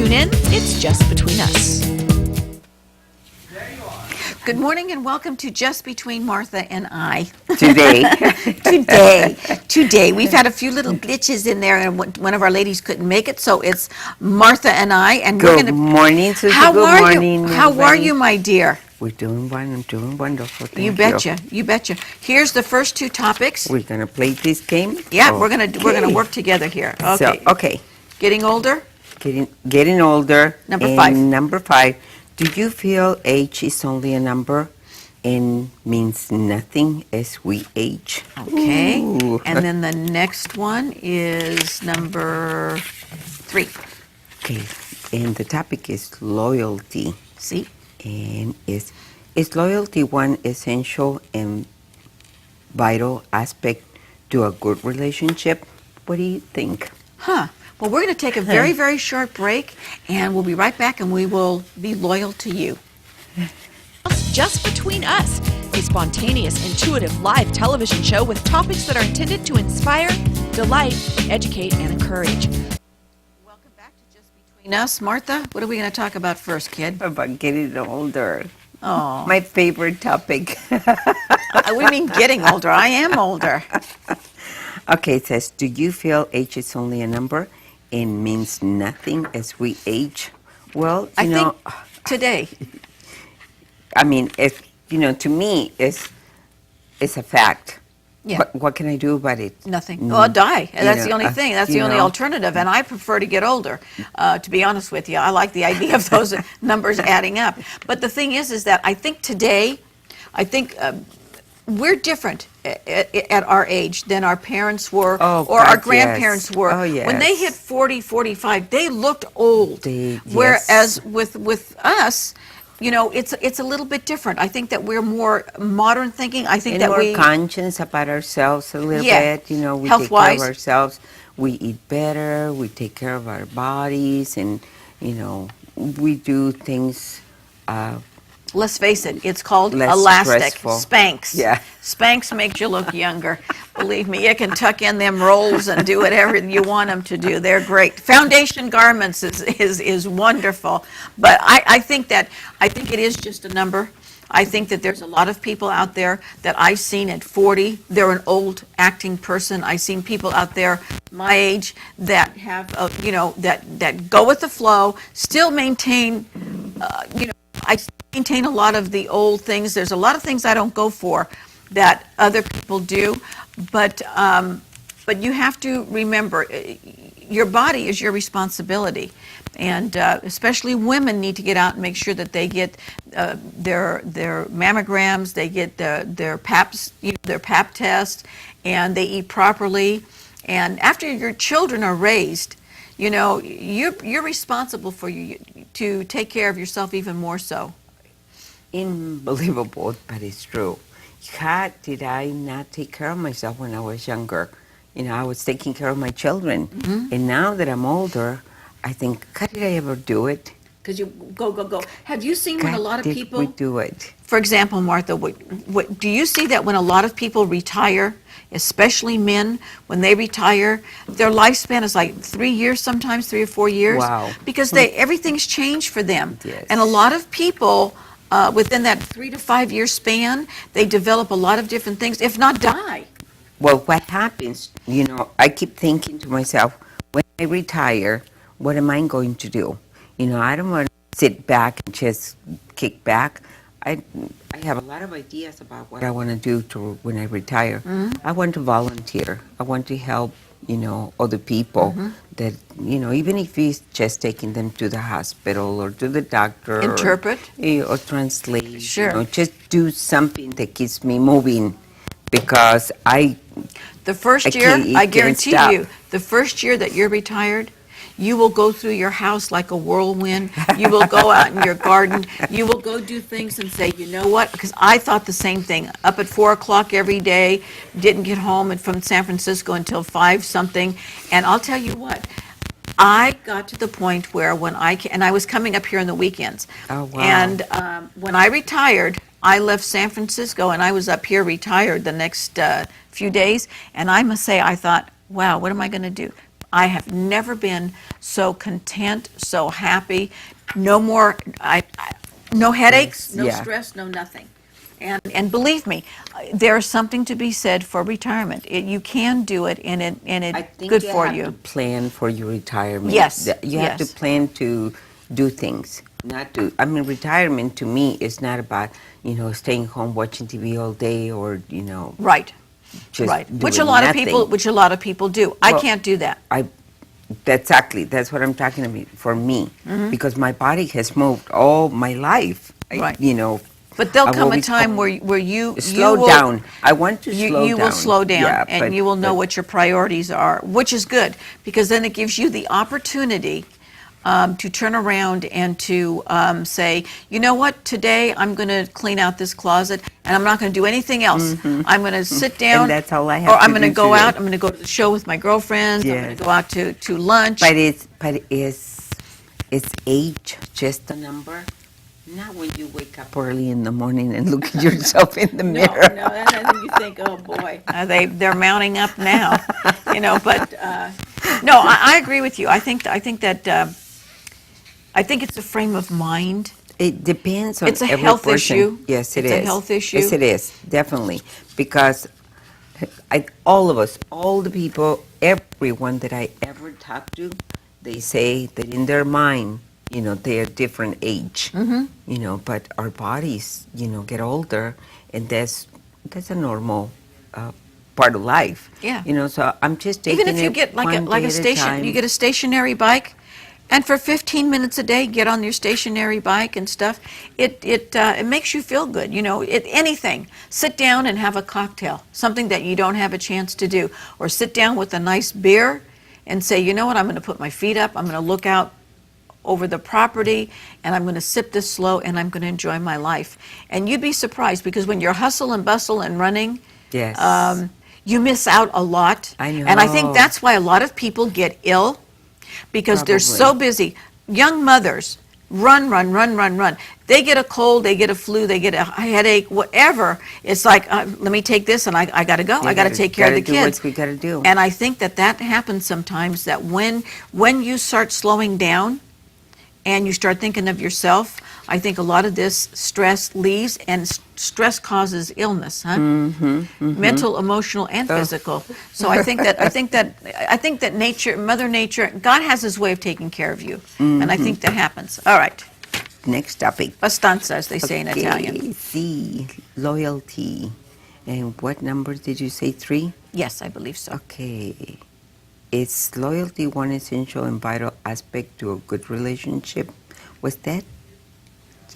Tune in, it's Just Between Us. Good morning and welcome to Just Between Martha and I. Today. Today. We've had a few little glitches in there and one of our ladies couldn't make it, so it's Martha and I. And we're Good going to. morning, Susie. How Good are morning, you? How are everybody. you, my dear? We're doing fine. I'm doing wonderful. Thank You betcha. You betcha. Here's the first two topics. We're gonna play this game. Yeah, Okay. we're gonna work together here. Okay. So, okay. Getting older. Getting older. Number And 5. Number 5. Do you feel age is only a number and means nothing as we age? Okay. Ooh. And then the next one is number 3. Okay. And the topic is loyalty. See? And is loyalty one essential and vital aspect to a good relationship? What do you think? Huh. Well, we're going to take a very, very short break, and we'll be right back, and we will be loyal to you. Just Between Us, a spontaneous, intuitive live television show with topics that are intended to inspire, delight, educate, and encourage. Welcome back to Just Between Us. Martha, what are we going to talk about first, kid? About getting older. Oh, My favorite topic. we mean getting older. I am older. Okay, it says, do you feel age is only a number and means nothing as we age? Well, I think today. I mean, if to me, it's a fact. Yeah. What can I do about it? Nothing. Well, die. And that's the only thing. That's the you only know. alternative. And I prefer to get older, to be honest with you. I like the idea of those numbers adding up. But the thing is that I think today, we're different at our age than our parents were Oh, or our God, grandparents yes. were. Oh, yes. When they hit 40, 45, they looked old. Yes. Whereas with us, it's a little bit different. I think that we're more modern thinking. I think And that more we conscious about ourselves a little Yeah. bit. We take care Health-wise. of ourselves. We eat better. We take care of our bodies, and we do things. Let's face it, it's called Less elastic. stressful. Spanx. Yeah. Spanx makes you look younger. Believe me, it can tuck in them rolls and do whatever you want them to do. They're great. Foundation garments is wonderful. But I think it is just a number. I think that there's a lot of people out there that I've seen at 40. They're an old acting person. I've seen people out there my age that have, that go with the flow, still maintain, I maintain a lot of the old things. There's a lot of things I don't go for that other people do, but you have to remember, your body is your responsibility, and especially women need to get out and make sure that they get their mammograms, they get their PAPs, their PAP test, and they eat properly. And after your children are raised, you're responsible for to take care of yourself even more so. Unbelievable, but it's true. How did I not take care of myself when I was younger? I was taking care of my children. Mm-hmm. And now that I'm older, I think, how did I ever do it? Because you go. Have you seen when a lot of Did people, we do it? for example, Martha, what do you see that when a lot of people retire, especially men, when they retire, their lifespan is like 3 years, sometimes 3 or 4 years? Wow. Because everything's changed for them. Yes. And a lot of people, within that 3 to 5 year span, they develop a lot of different things, if not die. Well, what happens, I keep thinking to myself, when I retire, what am I going to do? I don't want to sit back and just kick back. I have a lot of ideas about what I want to do when I retire. Mm-hmm. I want to volunteer. I want to help, other people Mm-hmm. that, even if it's just taking them to the hospital or to the doctor. Interpret. Or translate. Sure. Just do something that keeps me moving, because The first I year, can't- I can't guarantee stop. you, the first year that you're retired, you will go through your house like a whirlwind. You will go out in your garden. You will go do things and say, you know what? Because I thought the same thing. Up at 4 o'clock every day, didn't get home from San Francisco until 5 something. And I'll tell you what, I got to the point where and I was coming up here on the weekends. Oh, wow. And when I retired, I left San Francisco and I was up here retired the next few days. And I must say, I thought, wow, what am I going to do? I have never been so content, so happy. No more, no headaches, no Yeah. stress, no nothing. And believe me, there's something to be said for retirement. You can do it, and I it's think good you for have you. to plan for your retirement. Yes, You have to yes. plan to do things, not to. I mean, retirement to me is not about staying home watching TV all day or Right, just right. doing Which a lot nothing. of people do. I Well, can't do that. That's what I'm talking about for me because my body has moved all my life. Mm-hmm. Right. You know, But there'll I've come a always time where you slow will, down. I want to you, slow you down. will slow down, Yeah, and but- you will know but- what your priorities are, which is good, because then it gives you the opportunity to turn around and to say, you know what, today I'm going to clean out this closet, and I'm not going to do anything else. I'm going to sit down. And that's all I have Or I'm to going to do go today. out, I'm going to go to the show with my girlfriends, I'm going Yes. to go out to lunch. But it's age just a number? Not when you wake up early in the morning and look at yourself in the mirror. and then you think, oh boy, they're mounting up now, But no, I agree with you. I think that I think it's a frame of mind. It depends on It's a every health person. issue. Yes, it It's is. a health issue. Yes, it is, definitely. Because all of us, all the people, everyone that I ever talked to, they say that in their mind, they're different age. But our bodies, get older, and that's a normal part of life. Yeah. So I'm just taking Even if you it get like one day a at station, time. you get a stationary bike, and for 15 minutes a day, get on your stationary bike and stuff. It makes you feel good. Anything. Sit down and have a cocktail, something that you don't have a chance to do, or sit down with a nice beer, and say, you know what, I'm going to put my feet up. I'm going to look out over the property, and I'm going to sip this slow, and I'm going to enjoy my life. And you'd be surprised, because when you're hustle and bustle and running, Yes. you miss out a lot. I know. And I think that's why a lot of people get ill, because they're so Probably. busy. Young mothers run, run, run, run, run. They get a cold, they get a flu, they get a headache, whatever. It's like, let me take this, and I got to go. I got to take care of the do kids. what we gotta do. And I think that happens sometimes, that when you start slowing down and you start thinking of yourself, I think a lot of this stress leaves, and stress causes illness, huh? Mental, emotional, and physical. So I think that nature, Mother Nature, God has His way of taking care of you, and I think that happens. All right, Next topic. bastanza, as they say in Italian. Okay, C, loyalty. And what number did you say? 3? Yes, I believe so. Okay. Is loyalty one essential and vital aspect to a good relationship? Was that?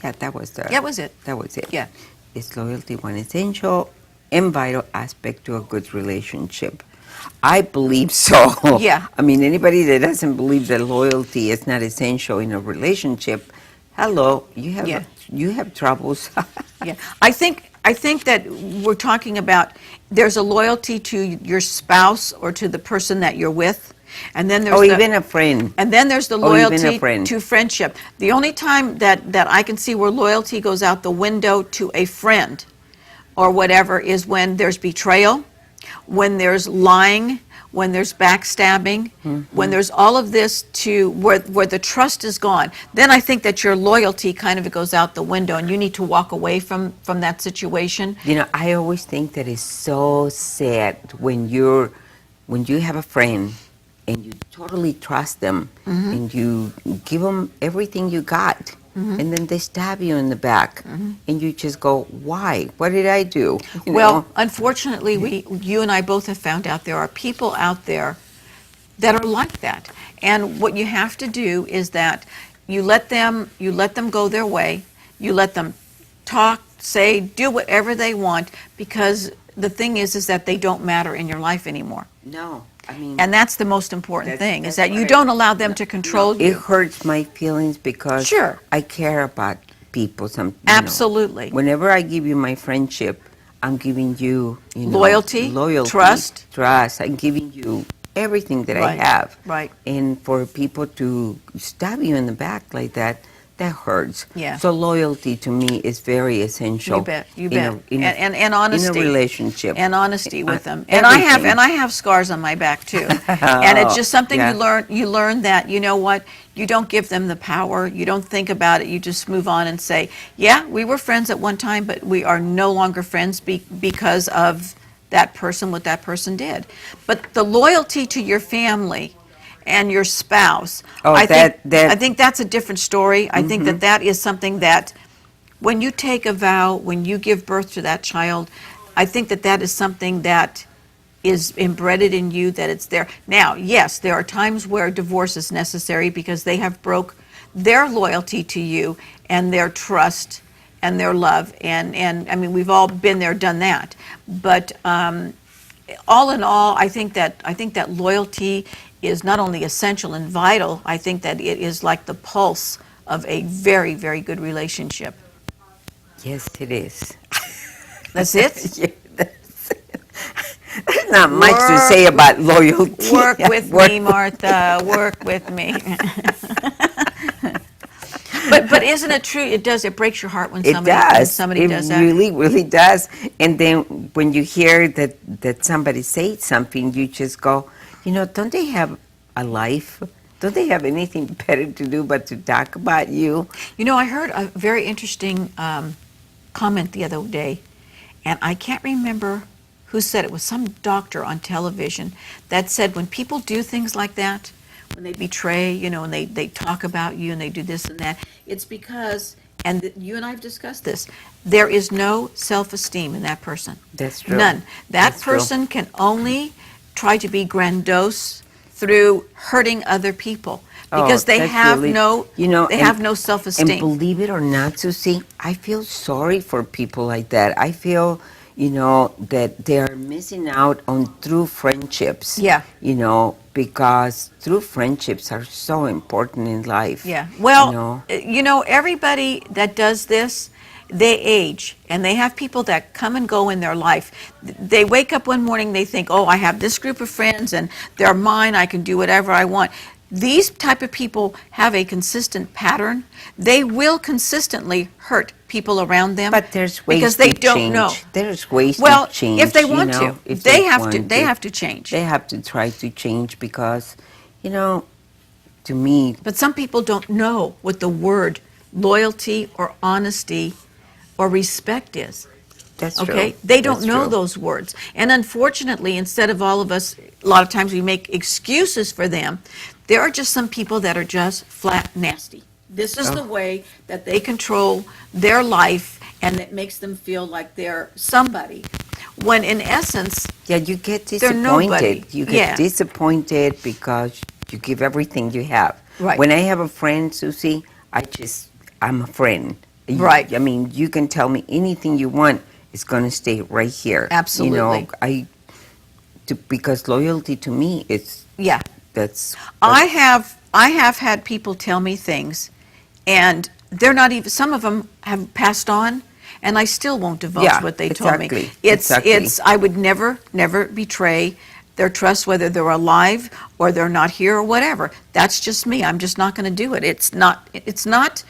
Yeah, that was the. That was it. That was it. Yeah. Is loyalty one essential and vital aspect to a good relationship? I believe so. Yeah. I mean, anybody that doesn't believe that loyalty is not essential in a relationship, hello, you have Yeah. you have troubles. Yeah, I think that we're talking about, there's a loyalty to your spouse or to the person that you're with, and then there's Or even a friend. and then there's the Or even a loyalty friend. to friendship. The only time that I can see where loyalty goes out the window to a friend or whatever is when there's betrayal, when there's lying, when there's backstabbing, when there's all of this to where the trust is gone. Then I think that your loyalty kind of goes out the window, and you need to walk away from that situation. I always think that it's so sad when you have a friend and you totally trust them and you give them everything you got, and then they stab you in the back, and you just go, "Why? What did I do?" You Well, know? unfortunately, you and I both have found out there are people out there that are like that. And what you have to do is that you let them go their way. You let them talk, say, do whatever they want, because the thing is that they don't matter in your life anymore. No, I mean, And that's the most important That's- thing, is that's that you what I- don't allow them to control it you. hurts my feelings because Sure. I care about people. Absolutely. Whenever I give you my friendship, I'm giving you, Loyalty, trust. I'm giving you everything that I Right, have. right. And for people to stab you in the back like that, that hurts. Yeah. So loyalty to me is very essential. You bet, you in bet. a- in a- And honesty. in a relationship. And honesty with them. And I everything. have scars on my back too. And it's just something Yeah. you learn that, you know what, you don't give them the power, you don't think about it, you just move on and say, yeah, we were friends at one time, but we are no longer friends because of that person, what that person did. But the loyalty to your family and your spouse, Oh, I that- think that's a different story. I think that is something that when you take a vow, when you give birth to that child, I think that is something that is embedded in you, that it's there. Now, yes, there are times where divorce is necessary because they have broke their loyalty to you and their trust and their love. And I mean, we've all been there, done that. But all in all, I think that loyalty is not only essential and vital, I think that it is like the pulse of a very, very good relationship. Yes, it is. That's it? Yeah, that's it. There's not much to say about loyalty. Work with Work- me, Martha. Work with me. But isn't it true? It does. It breaks your heart when It somebody when does. somebody It does that. really, really does. And then when you hear that somebody says something, you just go, don't they have a life? Don't they have anything better to do but to talk about you? You know, I heard a very interesting comment the other day, and I can't remember who said it. Was some doctor on television that said when people do things like that, when they betray, and they talk about you and they do this and that, it's because, and you and I have discussed this, there is no self-esteem in that person. That's true. None. That That's true. person can only try to be grandiose through hurting other people because they that's have really- no, they and- have no And self-esteem. believe it or not, Susie, I feel sorry for people like that. I feel, that they are missing out on true friendships. Yeah. Because true friendships are so important in life. Yeah. Well, everybody that does this, they age, and they have people that come and go in their life. They wake up one morning, they think, oh, I have this group of friends, and they're mine, I can do whatever I want. These type of people have a consistent pattern. They will consistently hurt people around them. But there's ways because they to don't change. know. There's ways Well, to change. if they want to, if they have to. want They have to change. They have to try to change because, to me, But some people don't know what the word loyalty or honesty or respect is. that's true. Okay? They don't That's know true. those words. And unfortunately, instead of all of us, a lot of times we make excuses for them. There are just some people that are just flat nasty. This is the way that they control their life, and it makes them feel like they're somebody. When in essence, Yeah, you get They're nobody. disappointed. You get Yeah. disappointed because you give everything you have. Right. When I have a friend, Susie, I'm a friend. Right. I mean, you can tell me anything you want. It's going to stay right here. Absolutely. Because loyalty to me is yeah. that's. I have had people tell me things, and they're not even. Some of them have passed on, and I still won't divulge Yeah, what they told me. exactly, It's exactly. it's. I would never betray their trust, whether they're alive or they're not here or whatever. That's just me. I'm just not going to do it. It's not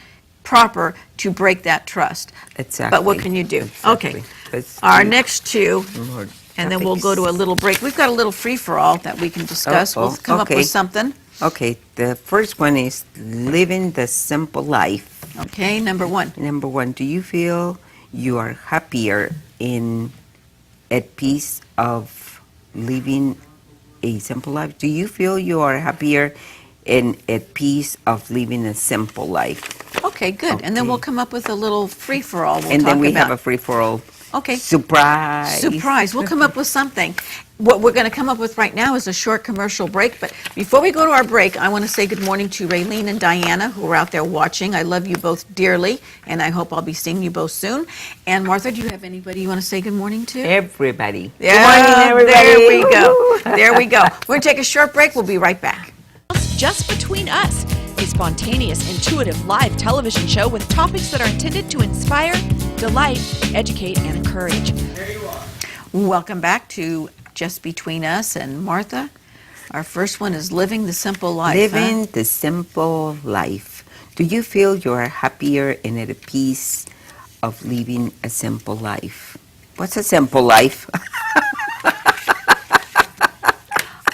proper to break that trust. Exactly. But what can you do? Exactly. Okay. That's Our the next two. more And then we'll go to a little break. We've got a little free-for-all that we can discuss. Oh, We'll come up okay. with something. Okay, the first one is living the simple life. Okay, number one. Number one, do you feel you are happier at peace of living a simple life? Do you feel you are happier at peace of living a simple life? Okay, good. And then Okay. we'll come up with a little free-for-all. We'll And talk then we about. have a free-for-all Okay. surprise. Surprise. We'll come up with something. What we're going to come up with right now is a short commercial break. But before we go to our break, I want to say good morning to Raylene and Diana, who are out there watching. I love you both dearly, and I hope I'll be seeing you both soon. And Martha, do you have anybody you want to say good morning to? Everybody. Yeah, Good morning, everybody. there we go. Woo. There we go. We're going to take a short break. We'll be right back. Just Between Us, a spontaneous, intuitive live television show with topics that are intended to inspire, delight, educate, and encourage. Welcome back to Just Between Us and Martha. Our first one is Living the Simple Life. Living the simple life. Do you feel you are happier and at a peace of living a simple life? What's a simple life?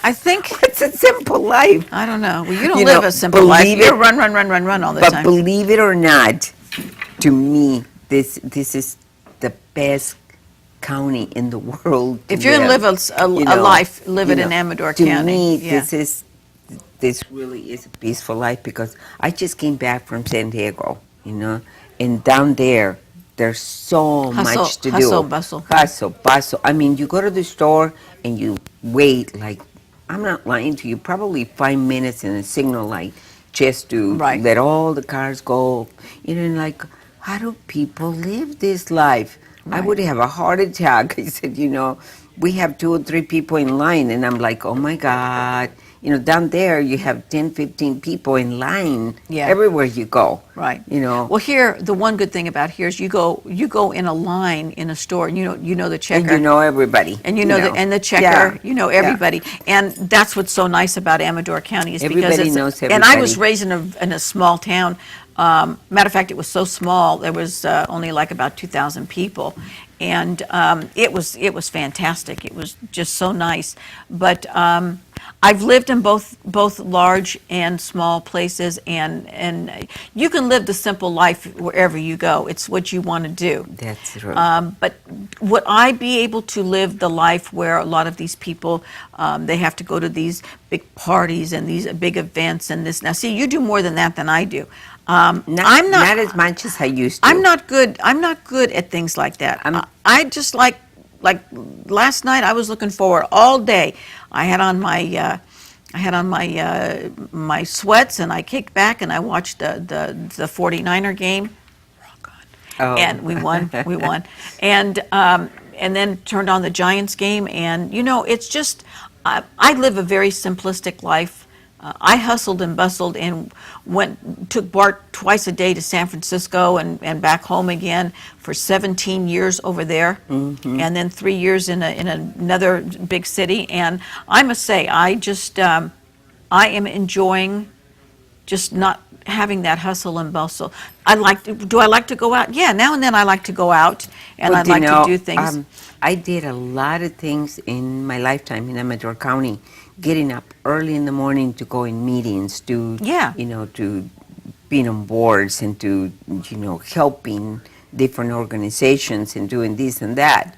I think, What's a simple life? I don't know. Well, you don't You live know, a simple life. believe You it- run all the But time. believe it or not, to me, this is the best county in the world. If to you're gonna live you a know, life, live it you in know, Amador to County. me, this really is a peaceful life because I just came back from San Diego, you know, and down there, there's so Hustle- much to hustle, do. bustle. Hustle, bustle. I mean, you go to the store and you wait, like, I'm not lying to you, probably 5 minutes in a signal light just to Right. let all the cars go. You know, like, how do people live this life? I Right. would have a heart attack. I said, you know, we have 2 or 3 people in line, and I'm like, oh my God. You know, down there you have 10, 15 people in line Yeah. everywhere you go. Right. You know, Well, here, the one good thing about here is you go in a line in a store, and you know the checker. and you know everybody. And you know, the checker, Yeah. you know Yeah. everybody, and that's what's so nice about Amador County is because Everybody it's knows and I was everybody. raised in a small town. Matter of fact, it was so small there was only like about 2,000 people, and it was fantastic. It was just so nice, but. I've lived in both large and small places, and you can live the simple life wherever you go. It's what you want to do. That's right. But would I be able to live the life where a lot of these people, they have to go to these big parties and these big events and this? Now, see, you do more than that than I do. I'm not as much as I used to. I'm not good. I'm not good at things like that. I just like last night. I was looking forward all day. I had on my sweats and I kicked back and I watched the 49er game. Oh. And we won. We won. And then turned on the Giants game. And, you know, it's just, I live a very simplistic life. I hustled and bustled and took Bart twice a day to San Francisco and back home again for 17 years over there. Mm-hmm. And then 3 years in another big city. And I must say, I am enjoying just not having that hustle and bustle. Do I like to go out? Yeah, now and then I like to go out and Well, I'd like to do things. I did a lot of things in my lifetime in Amador County, getting up early in the morning to go in meetings, to Yeah. you know, to being on boards and to helping different organizations and doing this and that.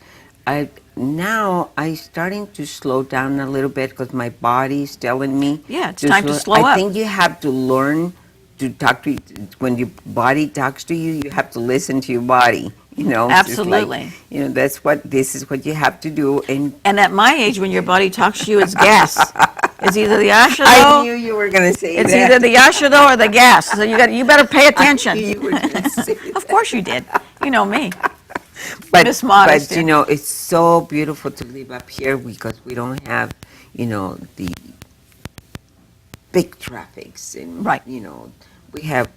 Now I starting to slow down a little bit because my body's telling me. Yeah, it's time to slow I up. think you have to learn to talk to when your body talks to you. You have to listen to your body. You know, it's just like, Absolutely. this is what you have to do. And And at my age, when your body talks to you, it's gas. It's either the I Ashado, knew you were going to say it's that. either the Ashado or the gas. So you better pay I attention. knew you were gonna say that. Of course you did. You know me. But, Miss Modest, but it's so beautiful to live up here because we don't have, the big traffics and Right. We have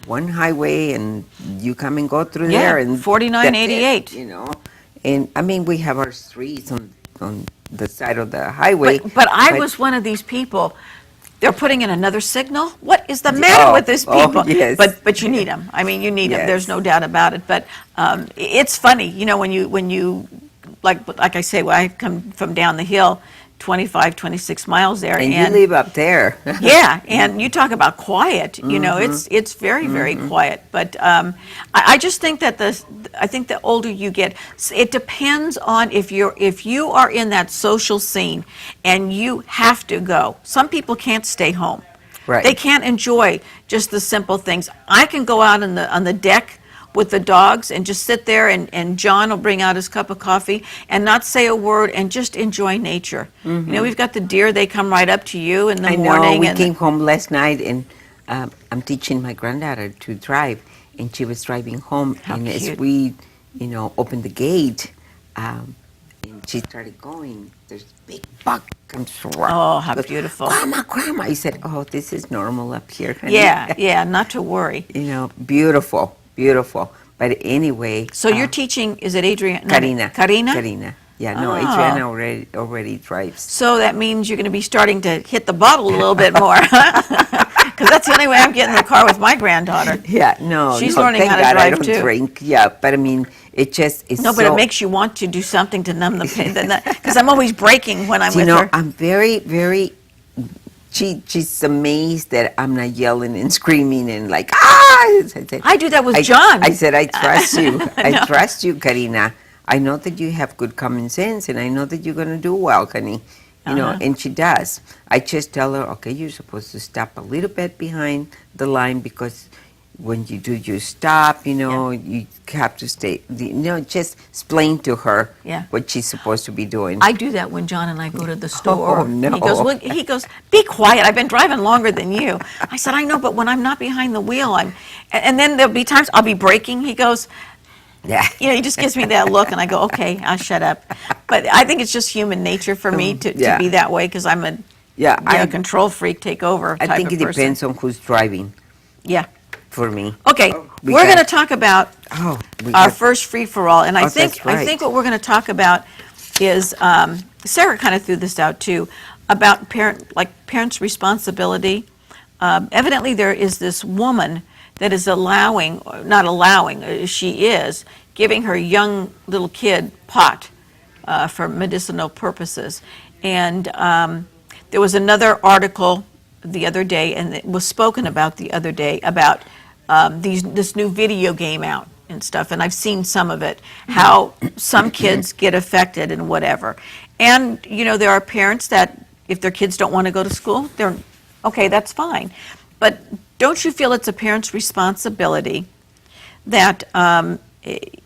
one highway and you come and go through Yeah, there and 4988. that's it. And I mean we have our streets on the side of the highway. But I was one of these people. They're putting in another signal. What is the matter with these people? Yes. But you need them. I mean, you need them. Yes. There's no doubt about it. But it's funny, when you like I say, I come from down the hill, 25, 26 miles there, and you live up there. yeah, and you talk about quiet. It's very very quiet. But I just think that I think the older you get, it depends on if you are in that social scene and you have to go. Some people can't stay home. Right. They can't enjoy just the simple things. I can go out on the deck with the dogs and just sit there and John will bring out his cup of coffee and not say a word and just enjoy nature. We've got the deer, they come right up to you in the I morning. know. We and came home last night, and I'm teaching my granddaughter to drive, and she was driving home, How and as cute. we, opened the gate, and she started going. There's a big buck comes from. Oh, how beautiful. Grandma! I said, "Oh, this is normal up here." Honey. Yeah, not to worry. Beautiful. But anyway. So you're teaching, is it Adriana? Karina. Karina? Karina. Yeah, no, Oh. Adriana already drives. So that means you're going to be starting to hit the bottle a little bit more. because that's the only way I'm getting in the car with my granddaughter. Yeah, no, She's no, learning thank how to God I drive, don't too. drink. Yeah, but I mean, it just is No, but so, it makes you want to do something to numb the pain. Because I'm always braking when I'm you with know, her. I'm very, very. She's amazed that I'm not yelling and screaming and like I said, I do that with John. I said I trust you. No. I trust you, Karina. I know that you have good common sense, and I know that you're gonna do well, honey. You know, and she does. I just tell her, okay, you're supposed to stop a little bit behind the line because when you do your stop, you know, you have to stay. You know, just explain to her Yeah. what she's supposed to be doing. I do that when John and I go to the store. Oh, no. He goes, be quiet. I've been driving longer than you. I said, I know, but when I'm not behind the wheel, and then there'll be times I'll be braking. He goes, Yeah. you know, he just gives me that look, and I go, okay, I'll shut up. But I think it's just human nature for me to Yeah. be that way because I'm a Yeah, control freak, take over I type think of it person. depends on who's driving Yeah. for me. Okay, We we're got- going to talk about Oh, we our got- first free for all, and I Oh, think that's right. I think what we're going to talk about is Sarah kind of threw this out too about parents' responsibility. Evidently, there is this woman that is not allowing, she is giving her young little kid pot for medicinal purposes, and there was another article the other day, and it was spoken about the other day about this new video game out and stuff, and I've seen some of it, how some kids get affected and whatever. And, you know, there are parents that if their kids don't want to go to school, they're, okay, that's fine. But don't you feel it's a parent's responsibility that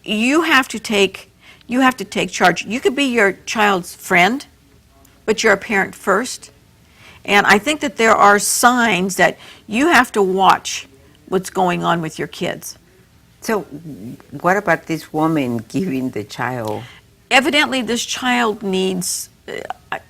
you have to take charge? You could be your child's friend, but you're a parent first. And I think that there are signs that you have to watch what's going on with your kids. So, what about this woman giving the child? Evidently, this child needs,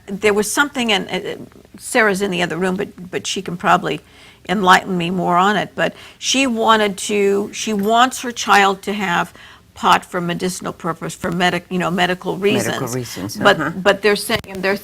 there was something, and Sarah's in the other room, but she can probably enlighten me more on it. But she wants her child to have pot for medicinal purpose, for medical reasons. Medical reasons, But they're saying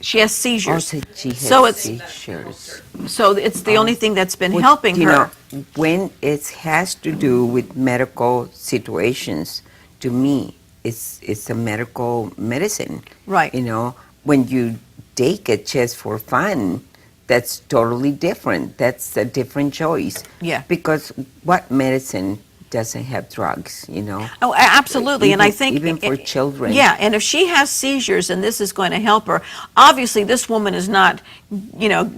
she has seizures. Also, she has So it's- seizures. So it's the only thing that's been Well, helping you her. know, when it has to do with medical situations, to me, it's a medical medicine. Right. You know, when you take it just for fun, that's totally different. That's a different choice. Yeah. Because what medicine doesn't have drugs, you know? Oh, absolutely, and I Even- think even for children. Yeah, and if she has seizures and this is going to help her, obviously this woman is not,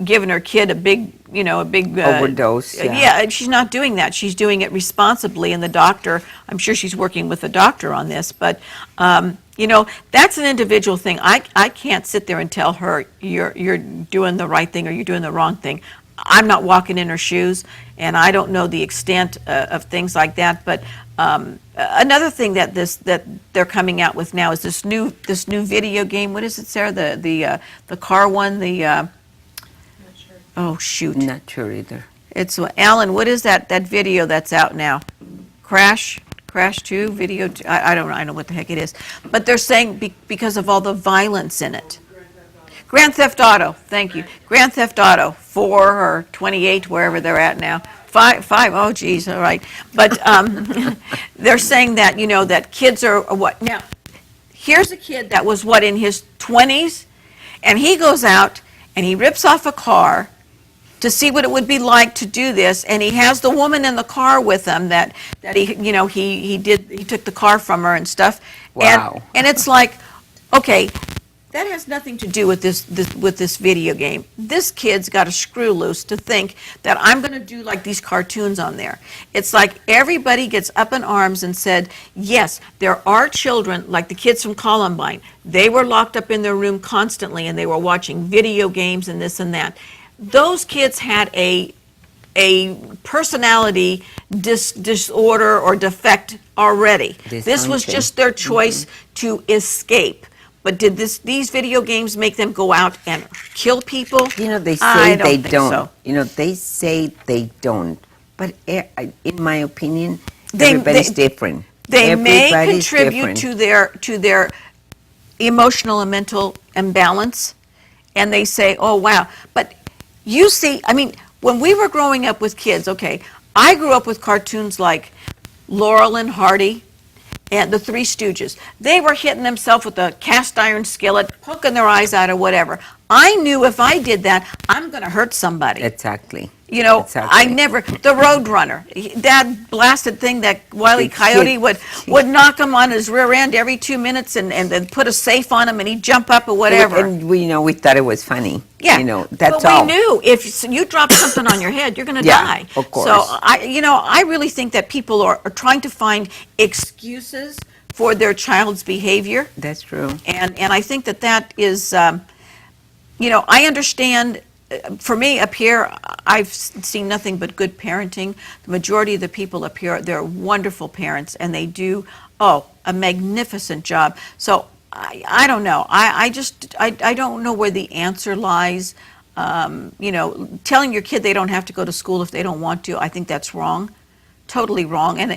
giving her kid a big Overdose, yeah. Yeah, she's not doing that. She's doing it responsibly, and the doctor, I'm sure she's working with the doctor on this, but that's an individual thing. I can't sit there and tell her you're doing the right thing or you're doing the wrong thing. I'm not walking in her shoes, and I don't know the extent of things like that. But another thing that they're coming out with now is this new video game. What is it, Sarah? The car one. Oh shoot! Not sure either. It's Alan. What is that video that's out now? Crash 2 video. I don't know. I don't know what the heck it is. But they're saying because of all the violence in it. Grand Theft Auto, thank you. Grand Theft Auto 4 or 28, wherever they're at now. 5, oh geez, all right. But they're saying that, that kids are what? Now, here's a kid that was in his 20s, and he goes out and he rips off a car to see what it would be like to do this, and he has the woman in the car with him that he took the car from her and stuff. Wow. And it's like, okay, that has nothing to do with this video game. This kid's got a screw loose to think that I'm going to do like these cartoons on there. It's like everybody gets up in arms and said, yes, there are children, like the kids from Columbine. They were locked up in their room constantly, and they were watching video games and this and that. Those kids had a personality disorder or defect already. This was Dysfunction. just their choice to escape. But did these video games make them go out and kill people? They say I don't they think don't. so. They say they don't. But in my opinion, They- everybody's they- different. They may Everybody's contribute different. to their emotional and mental imbalance, and they say, "Oh wow!" But you see, when we were growing up with kids, okay, I grew up with cartoons like Laurel and Hardy and the Three Stooges. They were hitting themselves with a cast iron skillet, poking their eyes out or whatever. I knew if I did that, I'm going to hurt somebody. Exactly. You know, Exactly. I never, the Roadrunner, that blasted thing, that Wile E. It Coyote hit- would knock him on his rear end every 2 minutes and then put a safe on him and he'd jump up or whatever. And we thought it was funny. Yeah, You know, that's but all. we knew if you drop something on your head, you're going to Yeah, die. of course. So I really think that people are trying to find excuses for their child's behavior, That's true. and I think that is, I understand. For me up here, I've seen nothing but good parenting. The majority of the people up here, they're wonderful parents, and they do a magnificent job. So I don't know. I don't know where the answer lies. Telling your kid they don't have to go to school if they don't want to, I think that's wrong. Totally wrong, and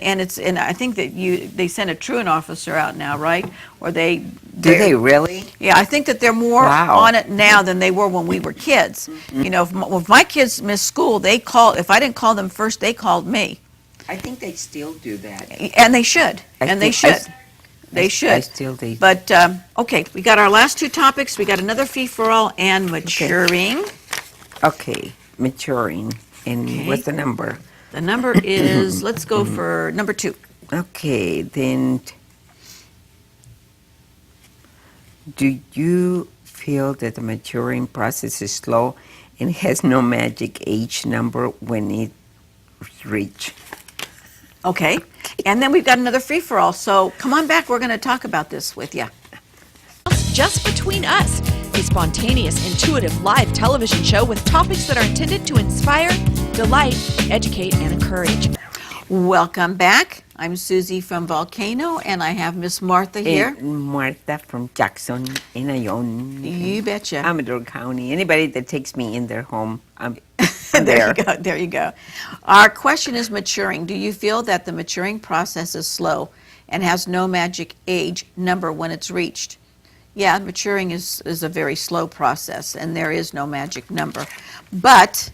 I think that they sent a truant officer out now, right? Or Do they really? Yeah, I think that they're more Wow. on it now than they were when we were kids. If my kids missed school, if I didn't call them first, they called me, I think they still do that. and they should, They I should. still do. But okay, we got our last two topics. We got another fee-for-all and maturing. Okay, maturing. And Okay. what's the number? The number is, let's go for number 2. Okay, then do you feel that the maturing process is slow and has no magic age number when it's reached? Okay, and then we've got another free-for-all. So come on back. We're going to talk about this with you. Just Between Us, a spontaneous, intuitive live television show with topics that are intended to inspire, delight, educate, and encourage. Welcome back. I'm Susie from Volcano, and I have Miss Martha here. And Martha from Jackson in Ayon, You betcha. Amador County. Anybody that takes me in their home, I'm There there. you go. There you go. Our question is maturing. Do you feel that the maturing process is slow and has no magic age number when it's reached? Yeah, maturing is a very slow process, and there is no magic number. But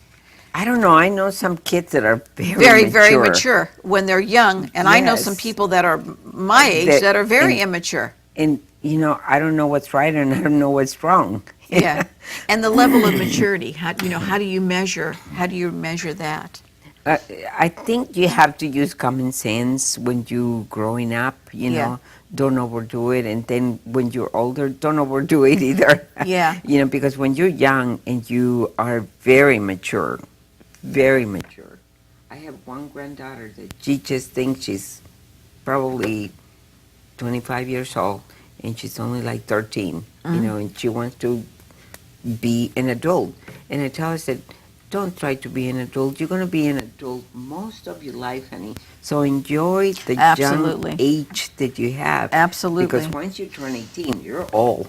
I don't know. I know some kids that are very mature when they're young, and I know some Yes. people that are my age that are very and- immature. And, I don't know what's right and I don't know what's wrong. Yeah, and the level of maturity. How do you measure? How do you measure that? I think you have to use common sense when you growing up, Yeah. Don't overdo it. And then when you're older, don't overdo it either. Yeah. Because when you're young and you are very mature. I have one granddaughter that she just thinks she's probably 25 years old and she's only like 13, and she wants to be an adult. And I tell her, I said, don't try to be an adult. You're going to be an adult most of your life, honey. So enjoy the Absolutely. young age that you have. Absolutely. Because once you turn 18, you're old.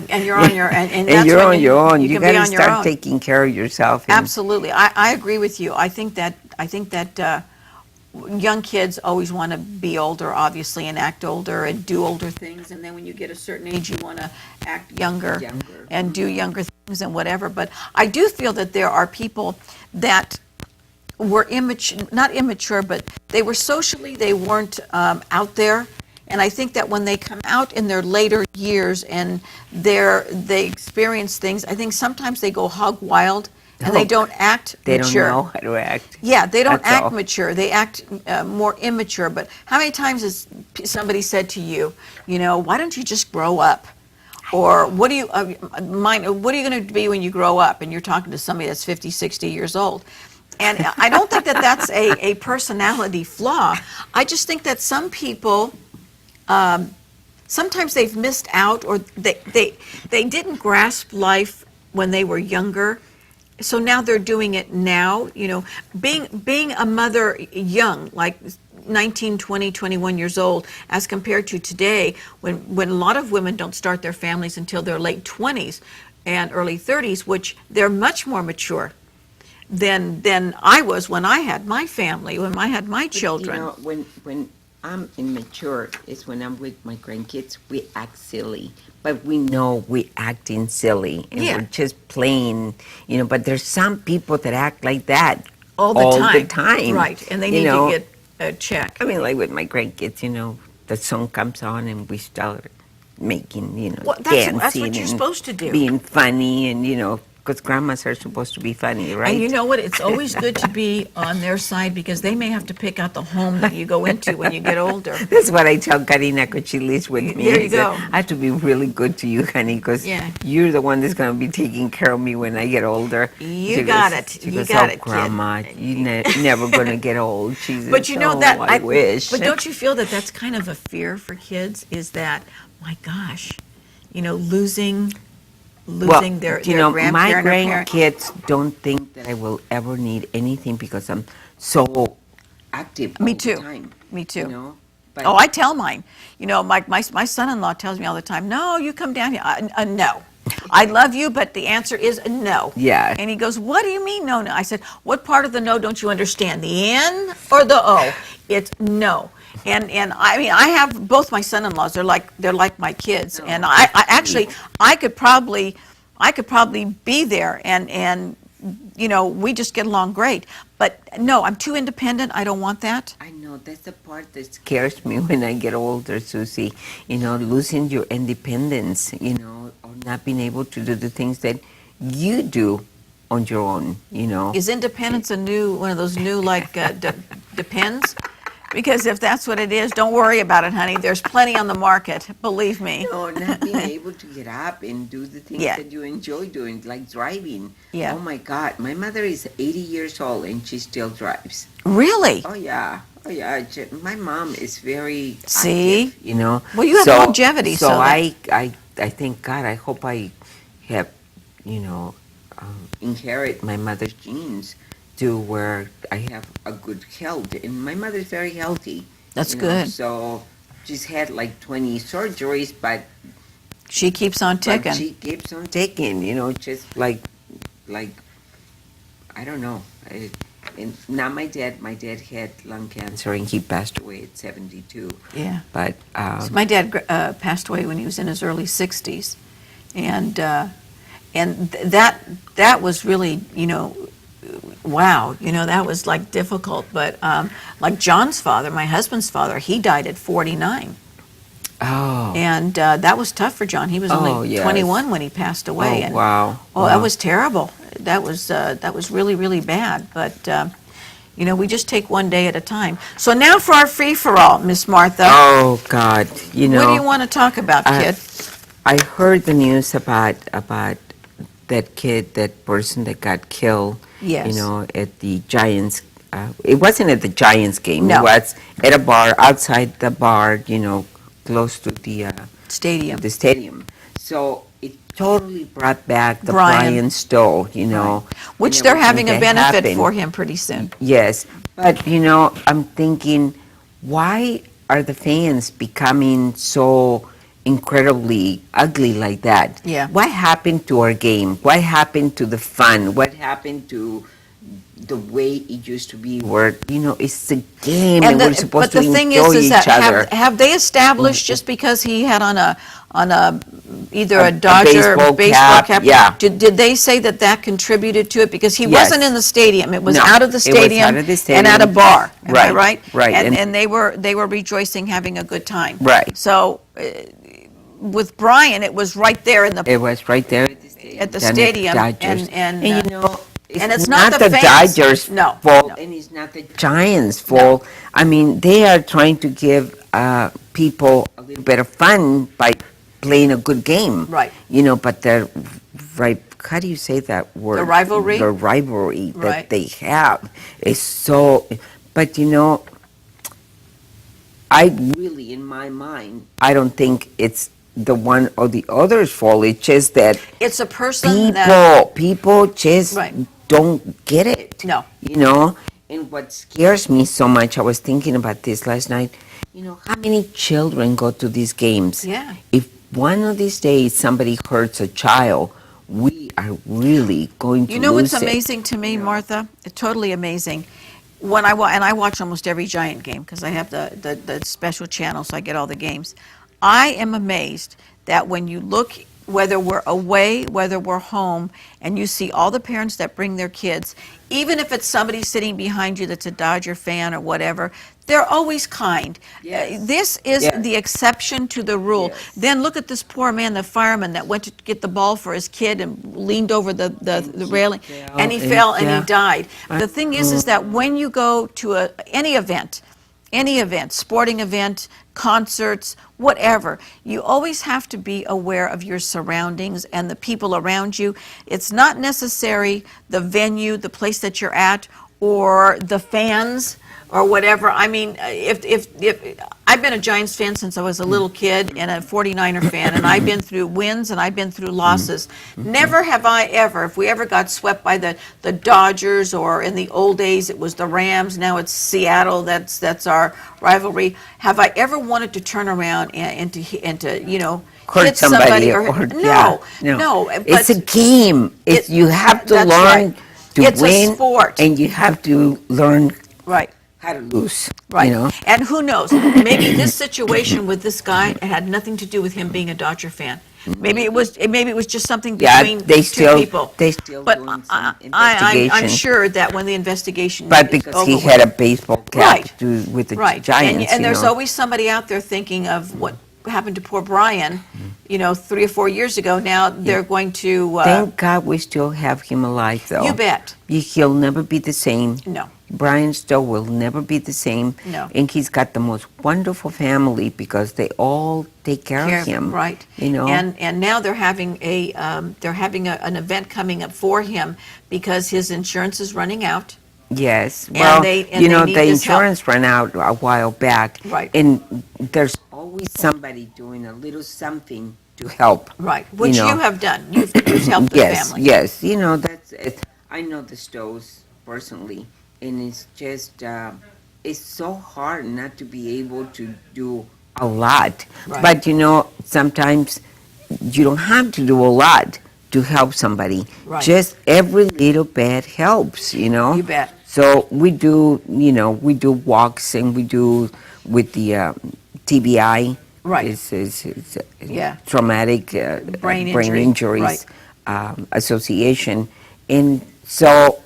And you're on your and And that's you're when on your own. You can got be to on your start own. taking care of yourself. And Absolutely, I agree with you. I think that young kids always want to be older, obviously, and act older and do older things. And then when you get a certain age, you want to act younger and do younger things and whatever. But I do feel that there are people that were not immature, but they were socially, they weren't out there. And I think that when they come out in their later years and they experience things, I think sometimes they go hog wild and they don't act they mature. don't know how to act. Yeah, they don't That's act all. mature. They act more immature. But how many times has somebody said to you, why don't you just grow up? Or what are you going to be when you grow up? And you're talking to somebody that's 50, 60 years old. And I don't think that that's a personality flaw. I just think that some people, sometimes they've missed out, or they didn't grasp life when they were younger. So now they're doing it now. Being a mother young, like 19, 20, 21 years old, as compared to today, when a lot of women don't start their families until their late 20s and early 30s, which they're much more mature than I was when I had my family, when I had my children. When I'm immature is when I'm with my grandkids, we act silly. But we know we acting silly and Yeah. we're just playing, but there's some people that act like that All the time. Right, and they need to get a check. I mean, like with my grandkids, the song comes on and we start making, Well, that's dancing what you're and supposed to do. being funny and, because grandmas are supposed to be funny, right? And you know what? It's always good to be on their side because they may have to pick out the home that you go into when you get older. That's what I tell Karina when she lives with me. There you I said, go. I have to be really good to you, honey, because Yeah. you're the one that's going to be taking care of me when I get older. You She got goes- it. She You goes, got "Oh, it, kid." Grandma, never going to get old. She says, But you know "Oh, that I wish. But don't you feel that that's kind of a fear for kids? Is that, my gosh, losing their grandparent my or parent? grandkids don't think that I will ever need anything because I'm so active Me all too. the time. Me too. But Oh, I tell mine. My son-in-law tells me all the time, no, you come down here. No. I love you, but the answer is no. Yeah. And he goes, what do you mean no, no? I said, what part of the no don't you understand? The N or the O? It's no. And I mean, I have both my son-in-laws. They're like my kids. Oh, And I that's actually, sweet. I could probably be there and we just get along great. But no, I'm too independent. I don't want that. I know that's the part that scares me when I get older, Susie. Losing your independence, or not being able to do the things that you do on your own, Is independence one of those new depends? Because if that's what it is, don't worry about it, honey. There's plenty on the market, believe me. No, not being able to get up and do the things Yeah. that you enjoy doing, like driving. Yeah. Oh my God, my mother is 80 years old and she still drives. Really? Oh yeah, oh yeah. My mom is very See? active, Well, you have longevity, so that- I thank God. I hope I have, inherit my mother's genes to where I have a good health, and my mother's very healthy. That's good. So she's had like 20 surgeries, but She keeps on ticking. she keeps on taking, just like I don't know. And now my dad had lung cancer and he passed away at 72. Yeah. But So my dad passed away when he was in his early 60s, and that was really wow, that was like difficult. But like John's father, my husband's father, he died at 49. oh, And that was tough for John. He was Oh, only yes. 21 when he passed away. oh and, wow. Oh, that wow. was terrible. That was really, really bad. But we just take one day at a time. So now for our free-for-all, Miss Martha. Oh God, What do you want to talk about, kid? I heard the news about that kid, that person that got killed. Yes. At the Giants. It wasn't at the Giants game. No. It was at a bar outside the bar. Close to Stadium. the stadium. So it totally brought back the Brian. Brian Stowe. Which and they're everything having a that benefit happened. for him pretty soon. Yes, but I'm thinking, why are the fans becoming so incredibly ugly like that? Yeah. What happened to our game? What happened to the fun? What happened to the way it used to be? Where it's a game and, we're supposed to but the thing enjoy is each that other. have they established just because he had on a either A a Dodger baseball cap, yeah. Did they say that contributed to it because he Yes. wasn't in the stadium? It was No, out of the it was stadium, out of the and at a stadium. bar. Am I Right, right? right, And, and- they were rejoicing, having a good time. Right. So with Brian, it was right there in the It was right there at the stadium. At the down stadium, Dodgers. and, It's and it's not the the fans. Dodgers' No, fault, no. and it's not the Giants' fault. I mean, they are trying to give people a little bit of fun by playing a good game. Right. But the right. How do you say that word? The rivalry? The rivalry that Right. they have is so. But I really, in my mind, I don't think it's the one or the other's fault. It's just that It's a person that people just Right. don't get it. No. And what scares me so much, I was thinking about this last night. How many children go to these games? Yeah. If one of these days somebody hurts a child, we are really going to You know what's lose it. amazing to me, Martha? Totally amazing. when I watch almost every Giant game because I have the special channel, so I get all the games. I am amazed that when you look, whether we're away, whether we're home, and you see all the parents that bring their kids, even if it's somebody sitting behind you that's a Dodger fan or whatever, they're always kind. Yes. This is Yes. the exception to the rule. Yes. Then look at this poor man, the fireman that went to get the ball for his kid and leaned over the railing, and he fell and yeah. he died. The thing is that when you go to any event, sporting event, concerts, whatever, you always have to be aware of your surroundings and the people around you. It's not necessary the venue, the place that you're at, or the fans or whatever. I mean, if I've been a Giants fan since I was a little kid and a 49er fan, and I've been through wins and I've been through losses. Never have I ever, if we ever got swept by the Dodgers, or in the old days it was the Rams, now it's Seattle, that's our rivalry, have I ever wanted to turn around and to Hurt hit somebody or yeah, no. It's a game. You have to that's learn right. to It's a win, sport. and you have to learn Right. how to lose. Right. You know? And who knows? Maybe this situation with this guy had nothing to do with him being a Dodger fan. Maybe it was just something Yeah, between they two still people. they still But doing some I'm investigation. sure that when the investigation But is because over he with- had a baseball cap Right. to do with the right, Giants, and you there's know. always somebody out there thinking of what happened to poor Brian, 3 or 4 years ago. Now they're going to. Thank God we still have him alive, though. You bet. He'll never be the same. No. Brian Stowe will never be the same. No. And he's got the most wonderful family because they all take care of him. Right. You know. And now they're having an event coming up for him because his insurance is running out. Yes. And Well, they you know, need the this help. insurance ran out a while back. Right. And there's always somebody doing a little something to help. Right, which know. you have done. You've helped the Yes, family. yes. You know, that's it. I know the Stows personally, and it's just, it's so hard not to be able to do a lot. Right. But, you know, sometimes you don't have to do a lot to help somebody. Right. Just every little bit helps, you know? You bet. So we do, we do walks, and we do with the TBI. Right. It's Yeah. traumatic Brain brain injury, injuries right. association. And so,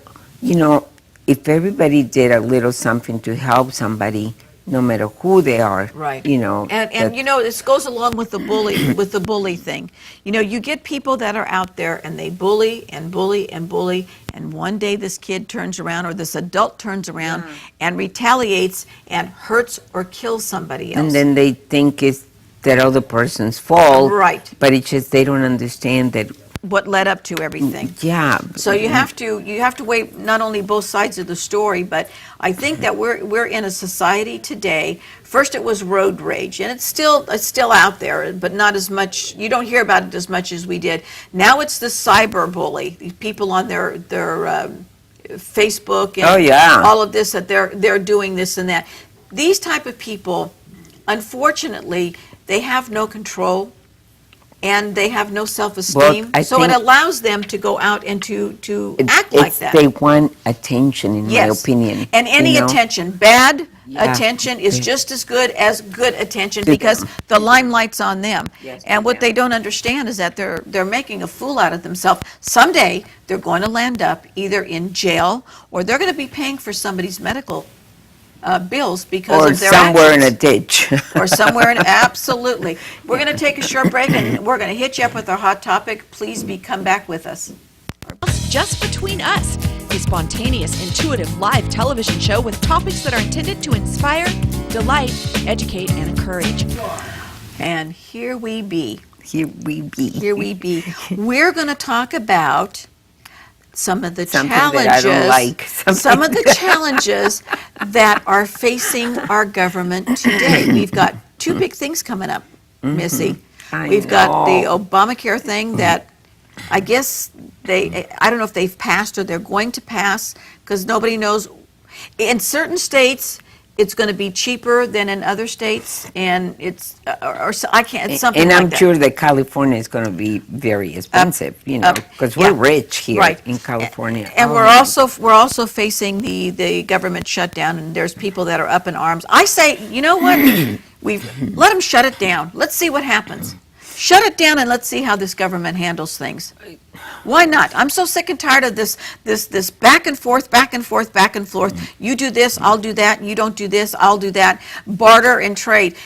if everybody did a little something to help somebody, no matter who they are, Right. that- And this goes along with the bully thing. You get people that are out there and they bully and bully and bully, and one day this kid turns around or this adult turns around and retaliates and hurts or kills somebody else. and then they think it's that other person's fault. Right. But it's just they don't understand that. What led up to everything. Yeah. So you have to weigh not only both sides of the story, but I think that we're in a society today. First it was road rage, and it's still out there, but not as much. You don't hear about it as much as we did. Now it's the cyber bully. These people on their Facebook and Oh, yeah. all of this, that they're doing this and that. These type of people, unfortunately, they have no control. And they have no self-esteem, I so it think- allows them to go out and to act like that. They want attention, in my Yes. opinion. And any you know? attention, bad Yeah. attention is Yeah. just as good as good attention Good. because the limelight's on them. Yes, And what yeah. they don't understand is that they're making a fool out of themselves. Someday they're going to land up either in jail or they're going to be paying for somebody's medical bills because Or of their somewhere in a actions. ditch. Or somewhere in, absolutely. We're going to take a short break and we're going to hit you up with our hot topic. Please come back with us. Just Between Us, a spontaneous, intuitive live television show with topics that are intended to inspire, delight, educate, and encourage. And here we be. Here we be. Here we be. We're going to talk about some of the Something challenges, that I don't like. some of the challenges that are facing our government today. We've got two big things coming up, Missy. I We've got the know. Obamacare thing that I guess I don't know if they've passed or they're going to pass because nobody knows. In certain states, it's going to be cheaper than in other states, and it's I can't. It's something And like I'm that. sure that California is going to be very expensive, because we're yeah. rich here Right. in California. And Oh, we're also facing the government shutdown, and there's people that are up in arms. I say, you know what? Let them shut it down. Let's see what happens. Shut it down and let's see how this government handles things. Why not? I'm so sick and tired of this back and forth, back and forth, back and forth. You do this, I'll do that. You don't do this, I'll do that. Barter and trade.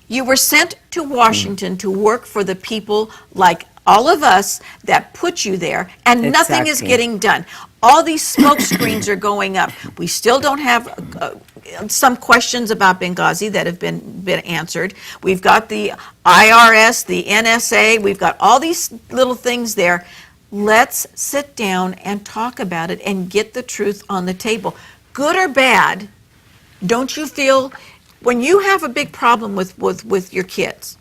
You were sent to Washington to work for the people like all of us that put you there, and nothing is Exactly. getting done. All these smoke screens are going up. We still don't have some questions about Benghazi that have been answered. We've got the IRS, the NSA, we've got all these little things there. Let's sit down and talk about it and get the truth on the table. Good or bad, don't you feel, when you have a big problem with your kids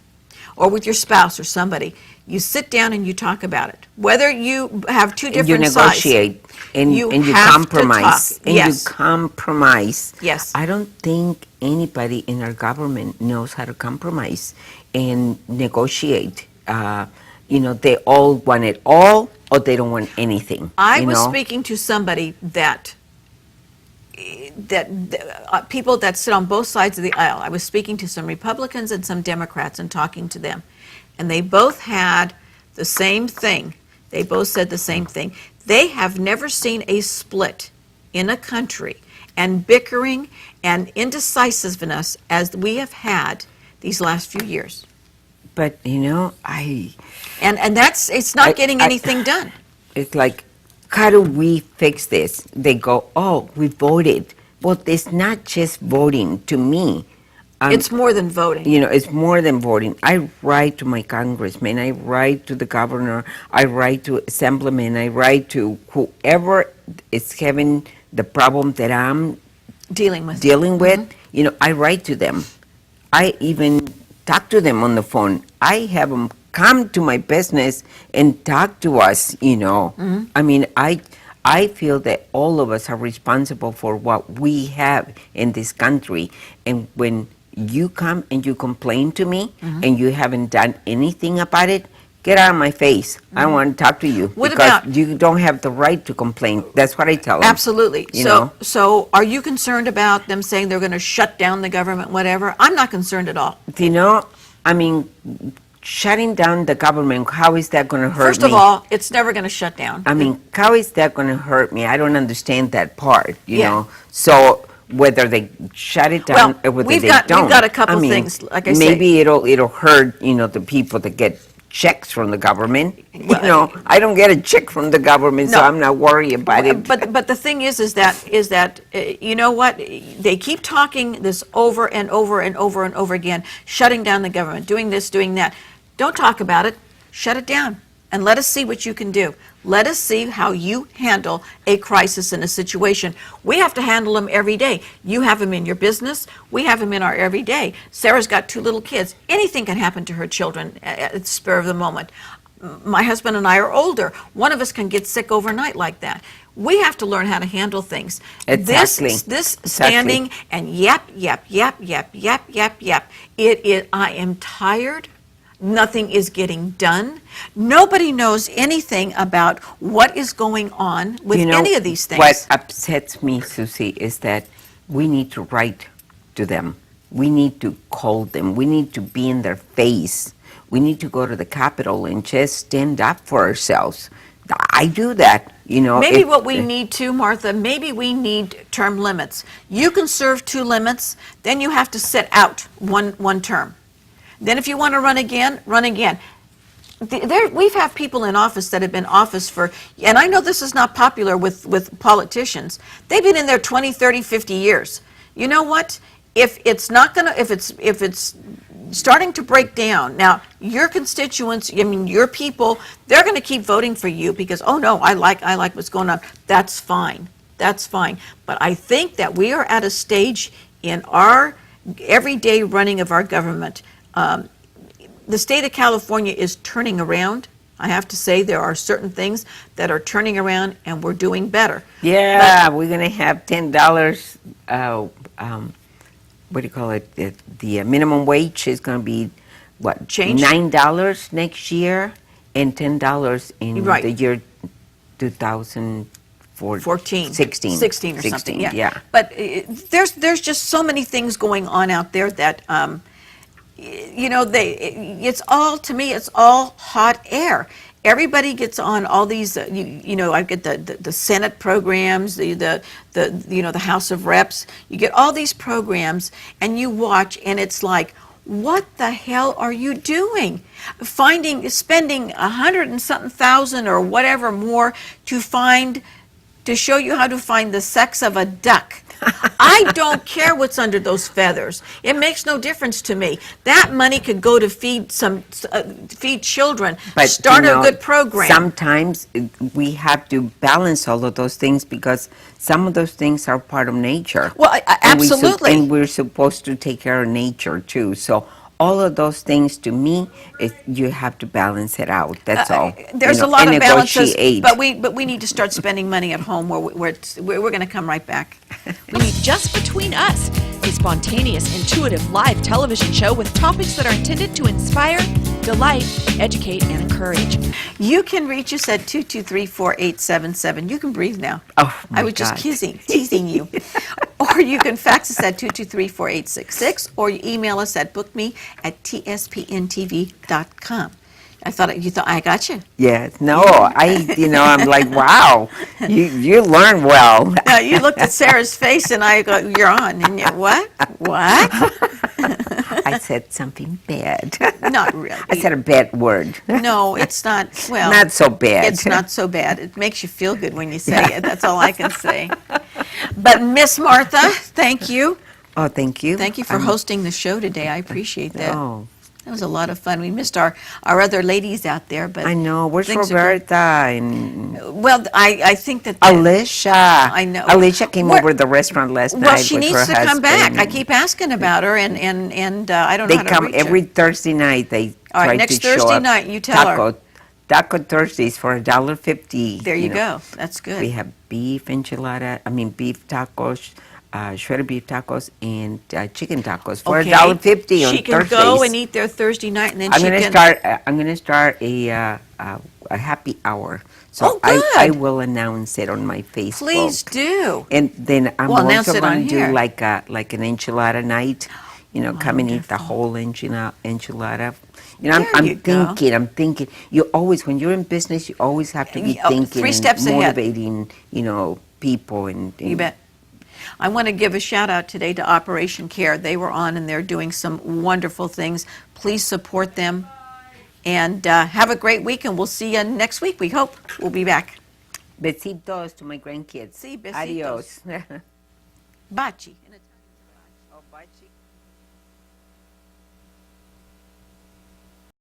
or with your spouse or somebody, you sit down and you talk about it. Whether you have two and you different sides. negotiate and You you have to compromise. talk. And Yes. you compromise. Yes. I don't think anybody in our government knows how to compromise and negotiate. They all want it all, or they don't want anything. I was speaking to somebody that people that sit on both sides of the aisle. I was speaking to some Republicans and some Democrats and talking to them, and they both had the same thing. They both said the same thing. They have never seen a split in a country and bickering and indecisiveness as we have had these last few years. But And it's not getting I- anything done. it's like, how do we fix this? They go, oh, we voted. Well, it's not just voting to me. It's more than voting. It's more than voting. I write to my congressman, I write to the governor, I write to assemblyman, I write to whoever is having the problem that I'm Dealing with. dealing with. I write to them. I even talk to them on the phone. I have them come to my business and talk to us. I mean, I feel that all of us are responsible for what we have in this country, and when you come and you complain to me and you haven't done anything about it, get out of my face. I don't want to talk to you, What because about- you don't have the right to complain. That's what I tell them. Absolutely. You know? So are you concerned about them saying they're going to shut down the government, whatever? I'm not concerned at all. I mean, shutting down the government, how is that going to hurt me? First of all, it's never going to shut down. I mean, how is that going to hurt me? I don't understand that part, you Yeah. know? So whether they shut it down Well, or whether we've they got- we've don't. got a couple I mean, things, like I say. Maybe it'll hurt, the people that get checks from the government. I don't get a check from the government, so No. I'm not worried about it. But the thing is that you know what? They keep talking this over and over and over and over again, shutting down the government, doing this, doing that. Don't talk about it. Shut it down, and let us see what you can do. Let us see how you handle a crisis in a situation. We have to handle them every day. You have them in your business. We have them in our everyday. Sarah's got 2 little kids. Anything can happen to her children at the spur of the moment. My husband and I are older. One of us can get sick overnight like that. We have to learn how to handle things. Exactly. This Exactly. standing and yap, yap, yap, yap, yap, yap, yap. I am tired. Nothing is getting done. Nobody knows anything about what is going on with any of these things. What upsets me, Susie, is that we need to write to them. We need to call them. We need to be in their face. We need to go to the Capitol and just stand up for ourselves. I do that, Maybe what we need to, Martha, maybe we need term limits. You can serve 2 limits, then you have to sit out one term. Then if you want to run again, run again. We've had people in office that have been in office for, and I know this is not popular with politicians, they've been in there 20, 30, 50 years. You know what? If it's starting to break down, now your constituents, your people, they're going to keep voting for you because, oh no, I like what's going on. That's fine. That's fine. But I think that we are at a stage in our everyday running of our government. The state of California is turning around. I have to say there are certain things that are turning around and we're doing better. Yeah, we're going to have $10 what do you call it? The minimum wage is going to be what? Change? $9 next year and $10 in Right. the year 2014, 16, 16 or something, yeah. Yeah. But there's just so many things going on out there that, it's all, to me, it's all hot air. Everybody gets on all these, I get the Senate programs, the House of Reps. You get all these programs and you watch and it's like, what the hell are you doing? Spending 100 and something thousand or whatever more to show you how to find the sex of a duck. I don't care what's under those feathers. It makes no difference to me. That money could go to feed children, start a good program. Sometimes we have to balance all of those things because some of those things are part of nature. Well, absolutely. And we're supposed to take care of nature too. So all of those things, to me, you have to balance it out. That's all. There's You a know, lot and of balances, negotiate. but we need to start spending money at home. We're going to come right back. We need Just Between Us, a spontaneous, intuitive live television show with topics that are intended to inspire, delight, educate, and encourage. You can reach us at 223-4877. You can breathe now. Oh, my I was just God. teasing you. Or you can fax us at 223-4866, or you email us at bookme@tspntv.com. You thought I got you. Yes. No, I'm like, wow, you learn well. You looked at Sarah's face and I go, you're on. And you, what? I said something bad. Not really. I said a bad word. No, it's not. Well, Not so bad. It's not so bad. It makes you feel good when you say it. That's all I can say. But Miss Martha, thank you. Oh, thank you. Thank you for hosting the show today. I appreciate that. Oh, That was a lot of fun. We missed our other ladies out there, but I know. Where's things are good. Roberta and Well, I think that Alicia? I know. Alicia came Where- over to the restaurant last night. well, she with needs her to come back. I husband. keep asking about her, and I don't know They how to come reach her. every Thursday night. They All right, try next to show Thursday up. night, you tell her. Taco Thursdays for $1.50. There you go. That's good. We have beef tacos, shredded beef tacos, and chicken tacos for Okay. $1.50 on She can Thursdays. go and eat there Thursday night, and then I'm she gonna can. start. I'm gonna start a happy hour. So Oh, I good. will announce it on my Facebook. Please do. And then I'm We'll announce also it on going to here. do like an enchilada night. Come and eat the Wonderful. whole enchilada. There I'm you go. thinking. You always, when you're in business, you always have to be Oh, thinking 3 and steps ahead. motivating, people and You bet. I want to give a shout out today to Operation Care. They were on and they're doing some wonderful things. Please support them and have a great week, and we'll see you next week. We hope we'll be back. Besitos to my grandkids. Sí, besitos. Adios. Bachi. Oh, bachi.